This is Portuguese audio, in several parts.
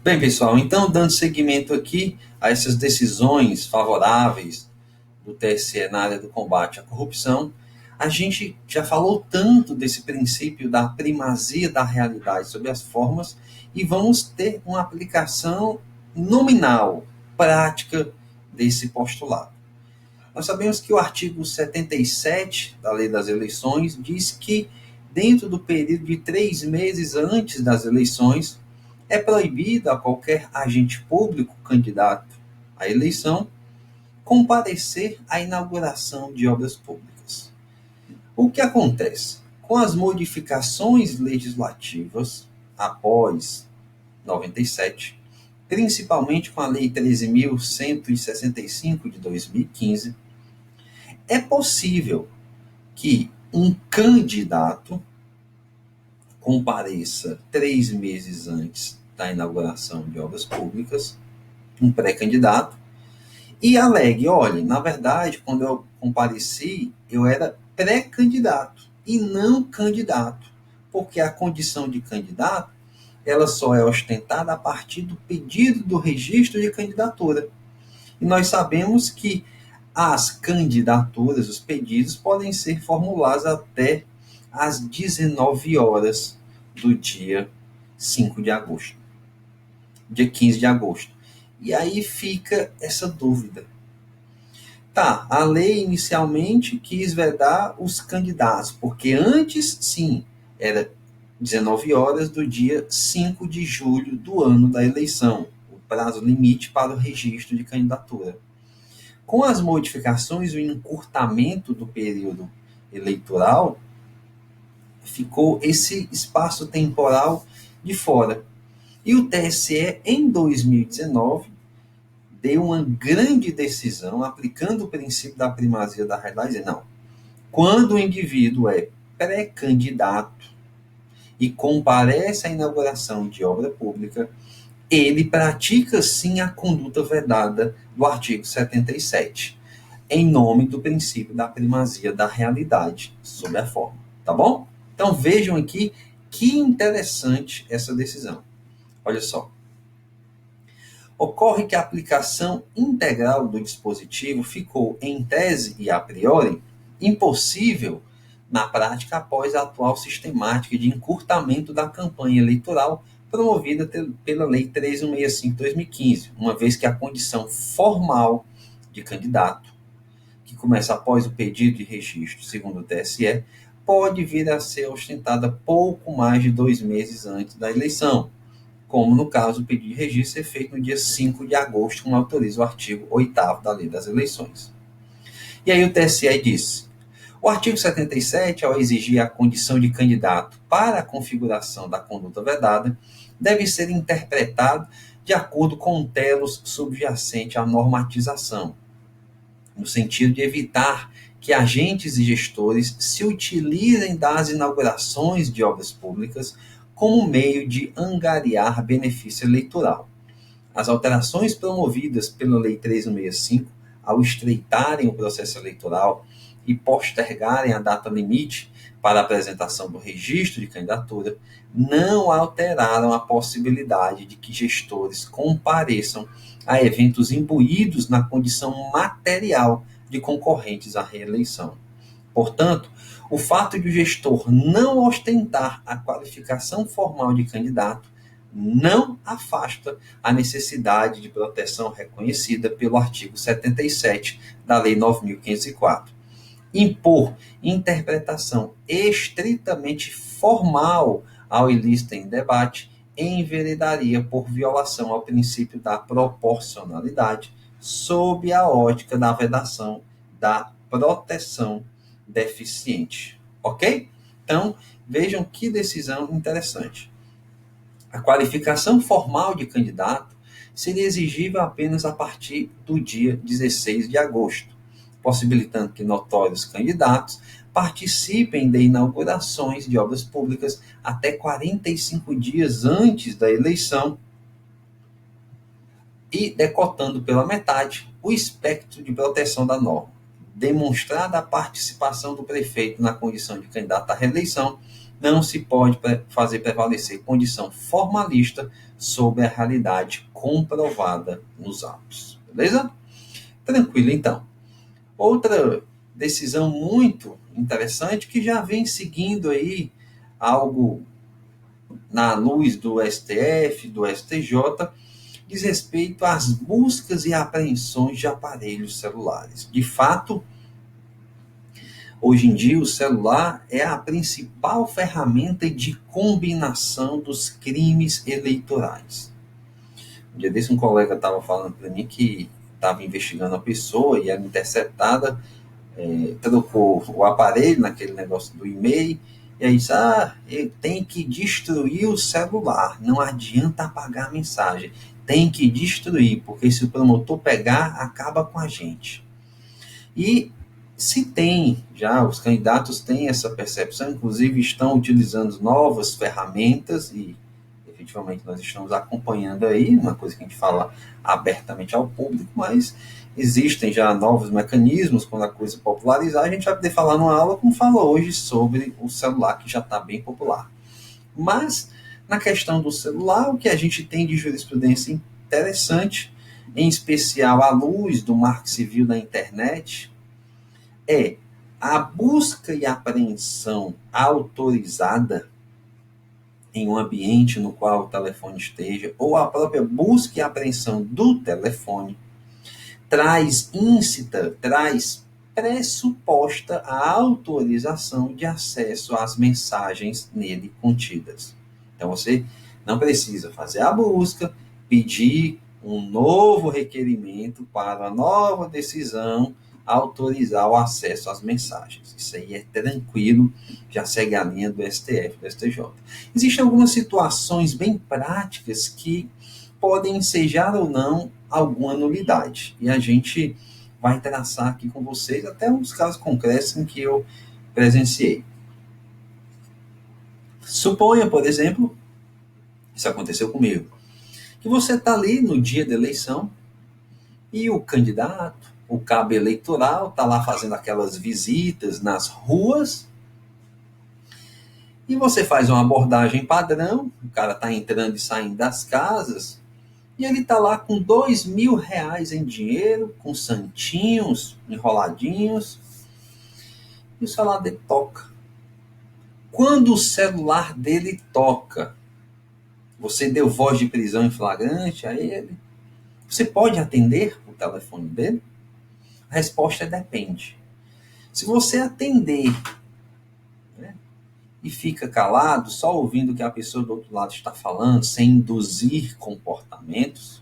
Bem, pessoal, então, dando seguimento aqui a essas decisões favoráveis do TSE na área do combate à corrupção, a gente já falou tanto desse princípio da primazia da realidade sobre as formas e vamos ter uma aplicação nominal, prática desse postulado. Nós sabemos que o artigo 77 da Lei das Eleições diz que, dentro do período de 3 meses antes das eleições, é proibido a qualquer agente público candidato à eleição comparecer à inauguração de obras públicas. O que acontece? Com as modificações legislativas após 97, principalmente com a Lei 13.165 de 2015, é possível que um candidato compareça 3 meses antes da inauguração de obras públicas, um pré-candidato, e alegue, olha, na verdade, quando eu compareci, eu era pré-candidato e não candidato, porque a condição de candidato, ela só é ostentada a partir do pedido do registro de candidatura. E nós sabemos que as candidaturas, os pedidos, podem ser formulados até às 19 horas do dia 5 de agosto, dia 15 de agosto. E aí fica essa dúvida. Tá, a lei inicialmente quis vedar os candidatos, porque antes, sim, era 19 horas do dia 5 de julho do ano da eleição, o prazo limite para o registro de candidatura. Com as modificações e o encurtamento do período eleitoral, ficou esse espaço temporal de fora. E o TSE, em 2019, deu uma grande decisão, aplicando o princípio da primazia da realidade, não. Quando o indivíduo é pré-candidato e comparece à inauguração de obra pública, ele pratica sim a conduta vedada do artigo 77, em nome do princípio da primazia da realidade sobre a forma. Tá bom? Então vejam aqui que interessante essa decisão. Olha só. Ocorre que a aplicação integral do dispositivo ficou, em tese e a priori, impossível na prática após a atual sistemática de encurtamento da campanha eleitoral promovida pela Lei 13.165/2015, uma vez que a condição formal de candidato, que começa após o pedido de registro, segundo o TSE, pode vir a ser ostentada pouco mais de 2 meses antes da eleição, como no caso o pedido de registro ser feito no dia 5 de agosto, como autoriza o artigo 8º da Lei das Eleições. E aí o TSE disse: o artigo 77, ao exigir a condição de candidato para a configuração da conduta vedada, deve ser interpretado de acordo com o telos subjacente à normatização, no sentido de evitar que agentes e gestores se utilizem das inaugurações de obras públicas como meio de angariar benefício eleitoral. As alterações promovidas pela Lei 1365, ao estreitarem o processo eleitoral e postergarem a data limite para a apresentação do registro de candidatura, não alteraram a possibilidade de que gestores compareçam a eventos imbuídos na condição material de concorrentes à reeleição. Portanto, o fato de o gestor não ostentar a qualificação formal de candidato não afasta a necessidade de proteção reconhecida pelo artigo 77 da Lei 9.504. Impor interpretação estritamente formal ao ilícito em debate enveredaria por violação ao princípio da proporcionalidade sob a ótica da vedação da proteção deficiente. Ok? Então, vejam que decisão interessante. A qualificação formal de candidato seria exigível apenas a partir do dia 16 de agosto, possibilitando que notórios candidatos participem de inaugurações de obras públicas até 45 dias antes da eleição e decotando pela metade o espectro de proteção da norma. Demonstrada a participação do prefeito na condição de candidato à reeleição, não se pode fazer prevalecer condição formalista sobre a realidade comprovada nos autos. Beleza? Tranquilo, então. Outra decisão muito interessante que já vem seguindo aí algo na luz do STF, do STJ, diz respeito às buscas e apreensões de aparelhos celulares. De fato, hoje em dia o celular é a principal ferramenta de combinação dos crimes eleitorais. Um dia desse um colega estava falando para mim que estava investigando a pessoa e era interceptada, trocou o aparelho naquele negócio do e-mail, e aí disse, ele tem que destruir o celular, não adianta apagar a mensagem, tem que destruir, porque se o promotor pegar, acaba com a gente. E se tem, já os candidatos têm essa percepção, inclusive estão utilizando novas ferramentas e efetivamente nós estamos acompanhando aí, uma coisa que a gente fala abertamente ao público, mas existem já novos mecanismos, quando a coisa popularizar, a gente vai poder falar numa aula, como fala hoje, sobre o celular, que já está bem popular. Mas, na questão do celular, o que a gente tem de jurisprudência interessante, em especial à luz do Marco Civil da Internet, é a busca e apreensão autorizada em um ambiente no qual o telefone esteja, ou a própria busca e apreensão do telefone, traz pressuposta a autorização de acesso às mensagens nele contidas. Então você não precisa fazer a busca, pedir um novo requerimento para a nova decisão autorizar o acesso às mensagens. Isso aí é tranquilo, já segue a linha do STF, do STJ. Existem algumas situações bem práticas que podem ensejar ou não alguma nulidade. E a gente vai traçar aqui com vocês até uns casos concretos em que eu presenciei. Suponha, por exemplo, isso aconteceu comigo, que você está ali no dia da eleição e o candidato, o cabo eleitoral, está lá fazendo aquelas visitas nas ruas e você faz uma abordagem padrão, o cara está entrando e saindo das casas e ele está lá com R$ 2.000 em dinheiro, com santinhos enroladinhos, e o celular dele toca. Quando o celular dele toca, você deu voz de prisão em flagrante a ele, você pode atender o telefone dele? A resposta é depende. Se você atender, né, e fica calado, só ouvindo o que a pessoa do outro lado está falando, sem induzir comportamentos,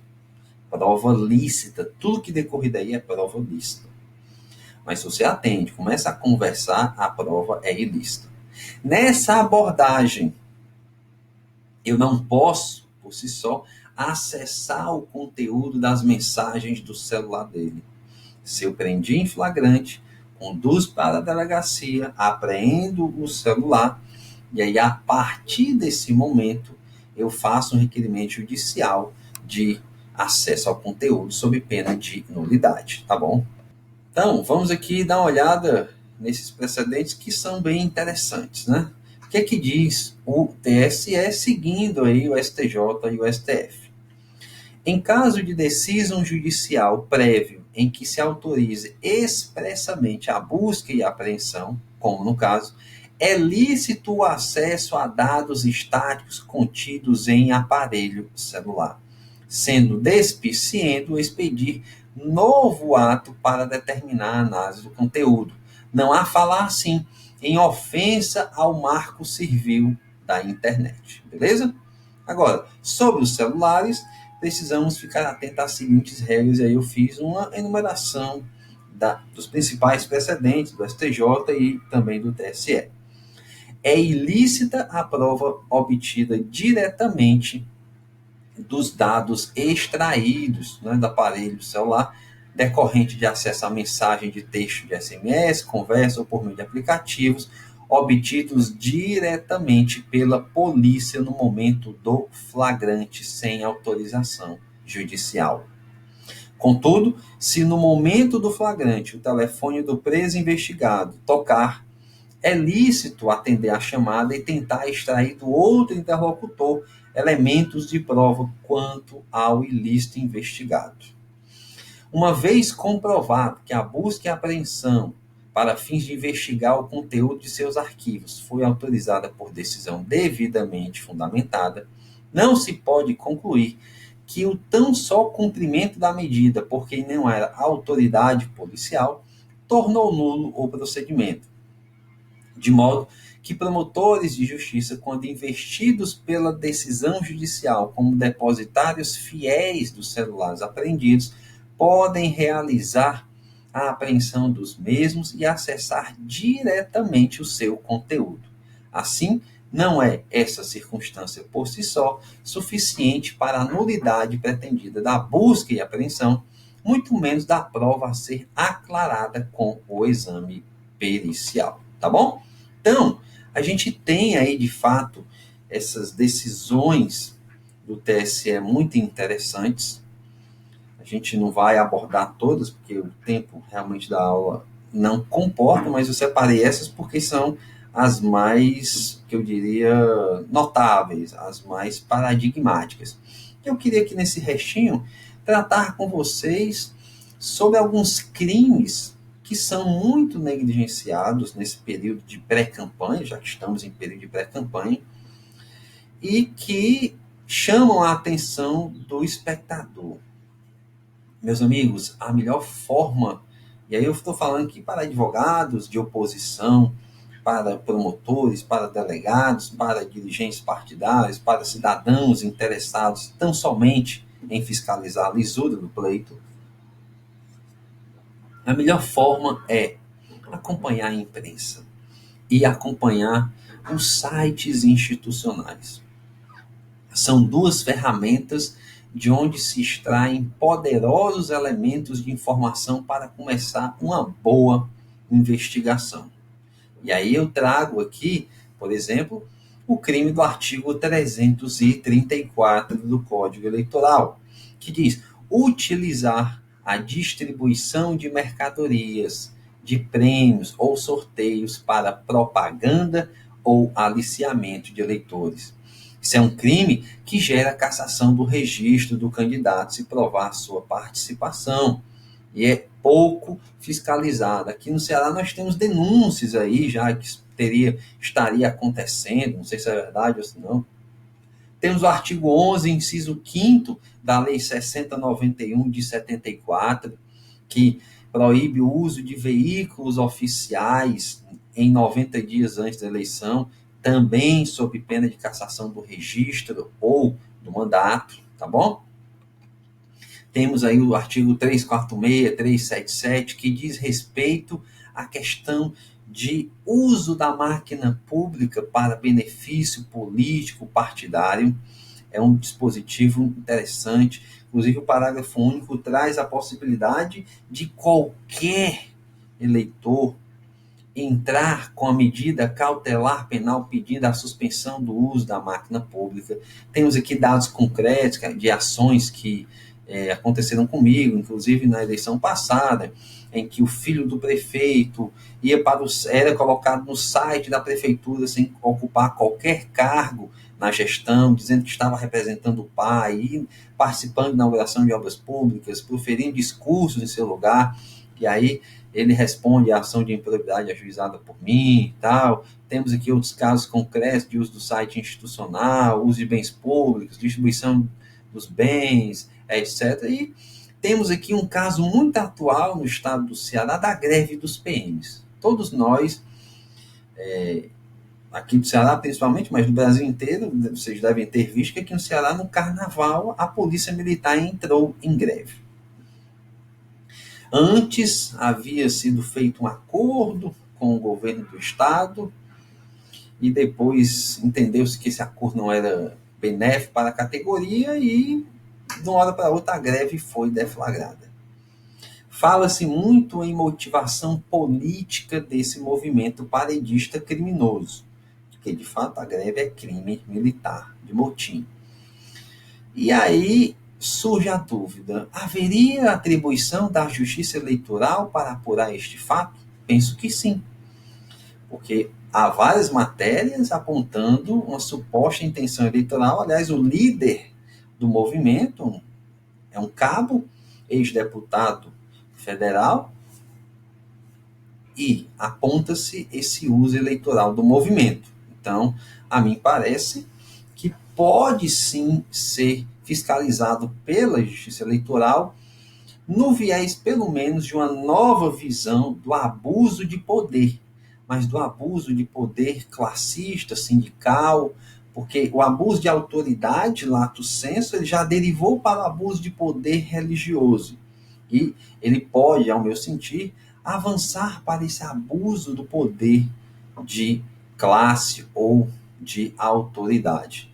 prova lícita, tudo que decorrer daí é prova lícita. Mas se você atende, começa a conversar, a prova é ilícita. Nessa abordagem, eu não posso, por si só, acessar o conteúdo das mensagens do celular dele. Se eu prendi em flagrante, conduzo para a delegacia, apreendo o celular, e aí, a partir desse momento, eu faço um requerimento judicial de acesso ao conteúdo sob pena de nulidade, tá bom? Então, vamos aqui dar uma olhada nesses precedentes que são bem interessantes, né? O que é que diz o TSE seguindo aí o STJ e o STF? Em caso de decisão judicial prévio em que se autorize expressamente a busca e a apreensão, como no caso, é lícito o acesso a dados estáticos contidos em aparelho celular, sendo despiciente o expedir novo ato para determinar a análise do conteúdo. Não há falar assim em ofensa ao marco civil da internet, beleza? Agora, sobre os celulares, precisamos ficar atentos às seguintes regras, e aí eu fiz uma enumeração dos principais precedentes do STJ e também do TSE. É ilícita a prova obtida diretamente dos dados extraídos, né, do aparelho celular, decorrente de acesso à mensagem de texto de SMS, conversa ou por meio de aplicativos, obtidos diretamente pela polícia no momento do flagrante, sem autorização judicial. Contudo, se no momento do flagrante o telefone do preso investigado tocar, é lícito atender a chamada e tentar extrair do outro interlocutor elementos de prova quanto ao ilícito investigado. Uma vez comprovado que a busca e apreensão para fins de investigar o conteúdo de seus arquivos foi autorizada por decisão devidamente fundamentada, não se pode concluir que o tão só cumprimento da medida por quem não era autoridade policial tornou nulo o procedimento, de modo que promotores de justiça, quando investidos pela decisão judicial como depositários fiéis dos celulares apreendidos, podem realizar a apreensão dos mesmos e acessar diretamente o seu conteúdo. Assim, não é essa circunstância por si só suficiente para a nulidade pretendida da busca e apreensão, muito menos da prova a ser aclarada com o exame pericial. Tá bom? Então, a gente tem aí, de fato, essas decisões do TSE muito interessantes. A gente não vai abordar todas, porque o tempo realmente da aula não comporta, mas eu separei essas porque são as mais, que eu diria, notáveis, as mais paradigmáticas. Eu queria aqui nesse restinho tratar com vocês sobre alguns crimes que são muito negligenciados nesse período de pré-campanha, já que estamos em período de pré-campanha, e que chamam a atenção do espectador. Meus amigos, a melhor forma, e aí eu estou falando aqui para advogados de oposição, para promotores, para delegados, para dirigentes partidários, para cidadãos interessados tão somente em fiscalizar a lisura do pleito, a melhor forma é acompanhar a imprensa e acompanhar os sites institucionais. São duas ferramentas de onde se extraem poderosos elementos de informação para começar uma boa investigação. E aí eu trago aqui, por exemplo, o crime do artigo 334 do Código Eleitoral, que diz utilizar a distribuição de mercadorias, de prêmios ou sorteios para propaganda ou aliciamento de eleitores. Isso é um crime que gera cassação do registro do candidato se provar sua participação. E é pouco fiscalizado. Aqui no Ceará nós temos denúncias aí já que estaria acontecendo, não sei se é verdade ou se não. Temos o artigo 11, inciso 5º da Lei 6091 de 74, que proíbe o uso de veículos oficiais em 90 dias antes da eleição, também sob pena de cassação do registro ou do mandato, tá bom? Temos aí o artigo 346, 377, que diz respeito à questão de uso da máquina pública para benefício político partidário. É um dispositivo interessante. Inclusive, o parágrafo único traz a possibilidade de qualquer eleitor entrar com a medida cautelar penal pedindo a suspensão do uso da máquina pública. Temos aqui dados concretos de ações que aconteceram comigo, inclusive na eleição passada, em que o filho do prefeito era colocado no site da prefeitura sem ocupar qualquer cargo na gestão, dizendo que estava representando o pai, e participando da inauguração de obras públicas, proferindo discursos em seu lugar, e aí ele responde à ação de improbidade ajuizada por mim e tal. Temos aqui outros casos concretos de uso do site institucional, uso de bens públicos, distribuição dos bens, etc. E temos aqui um caso muito atual no estado do Ceará da greve dos PMs. Todos nós, aqui do Ceará principalmente, mas no Brasil inteiro, vocês devem ter visto que aqui no Ceará, no Carnaval, a Polícia Militar entrou em greve. Antes havia sido feito um acordo com o governo do estado e depois entendeu-se que esse acordo não era benéfico para a categoria e de uma hora para outra a greve foi deflagrada. Fala-se muito em motivação política desse movimento paredista criminoso, porque de fato a greve é crime militar, de motim. E aí surge a dúvida: haveria atribuição da Justiça Eleitoral para apurar este fato? Penso que sim. porque há várias matérias apontando uma suposta intenção eleitoral. Aliás, o líder do movimento é um cabo, ex-deputado federal, e aponta-se esse uso eleitoral do movimento. Então, a mim parece que pode sim ser fiscalizado pela Justiça Eleitoral no viés, pelo menos, de uma nova visão do abuso de poder, mas do abuso de poder classista, sindical, porque o abuso de autoridade, lato sensu, ele já derivou para o abuso de poder religioso. E ele pode, ao meu sentir, avançar para esse abuso do poder de classe ou de autoridade.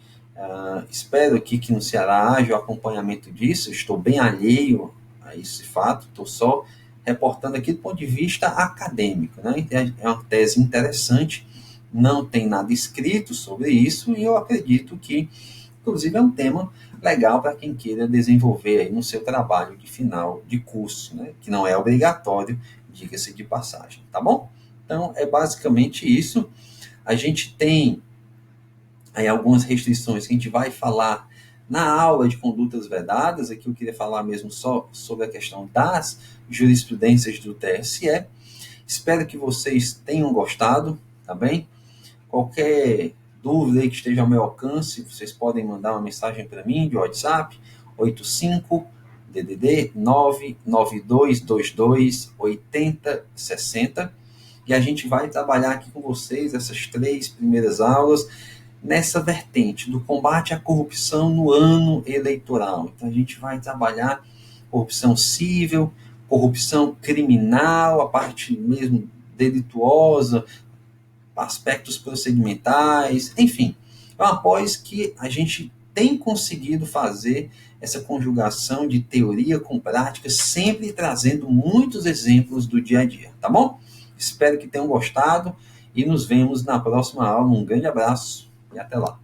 Espero aqui que no Ceará haja o acompanhamento disso. Estou bem alheio a esse fato, estou só reportando aqui do ponto de vista acadêmico, né? É uma tese interessante, não tem nada escrito sobre isso, e eu acredito que, inclusive, é um tema legal para quem queira desenvolver aí no seu trabalho de final de curso, né? Que não é obrigatório, diga-se de passagem, tá bom? Então, é basicamente isso. A gente tem aí algumas restrições que a gente vai falar na aula de condutas vedadas. Aqui eu queria falar mesmo só sobre a questão das jurisprudências do TSE. Espero que vocês tenham gostado, tá bem? Qualquer dúvida aí que esteja ao meu alcance, vocês podem mandar uma mensagem para mim de WhatsApp, 85 DDD 99222 8060, e a gente vai trabalhar aqui com vocês essas 3 primeiras aulas nessa vertente do combate à corrupção no ano eleitoral. Então a gente vai trabalhar corrupção civil, corrupção criminal, a parte mesmo delituosa, aspectos procedimentais, enfim. É uma pós que a gente tem conseguido fazer essa conjugação de teoria com prática, sempre trazendo muitos exemplos do dia a dia, tá bom? Espero que tenham gostado e nos vemos na próxima aula. Um grande abraço e até lá.